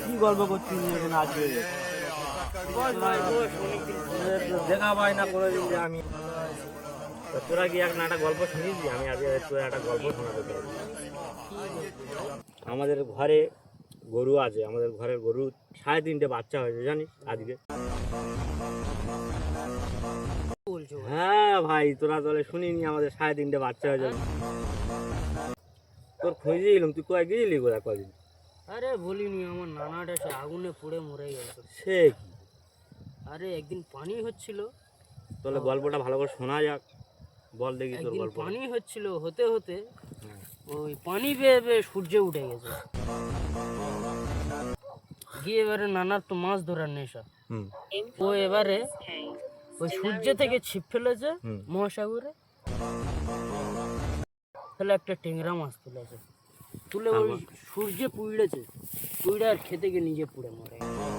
কি গল্প করছিস এখানে আসবে দেখা পাই না কোনোদিন যে আমি তোরা কি একটা গল্প শুনিস আমি আজকে তোর একটা গল্প শোনাতে চাই। আমাদের ঘরে গরু আছে, আমাদের ঘরের গরু 3.5 বাচ্চা হয়েছে জানিস আজকে। হ্যাঁ ভাই, তোরা তাহলে শুনিনি আমাদের 3.5 বাচ্চা হয়েছে। তোর খুঁজে এলাম, তুই কয়েক গিয়েছিলি কোথায় কদিন? আরে বলিনি, আমার নানাটা সে আগুনে পুড়ে মরে গেছে। সে কি? আরে একদিন পানি হচ্ছিল, তাহলে গল্পটা ভালো করে শোনা যাক, বল দেখি তোর একদিন গল্প। পানি হচ্ছিল, হতে হতে ওই পানি বেয়ে বেয়ে সূর্য উঠে গেছে। গিয়ে এবারে নানার তো মাছ ধরার নেশা, ও এবারে ওই সূর্য থেকে ছিপ ফেলেছে মহাসাগরে, তাহলে একটা টেংরা মাছ তুলেছে, তুলে ওই সূর্যে পুড়েছে, পুড়ে আর খেতে গিয়ে নিজে পুড়ে মরে গেছে।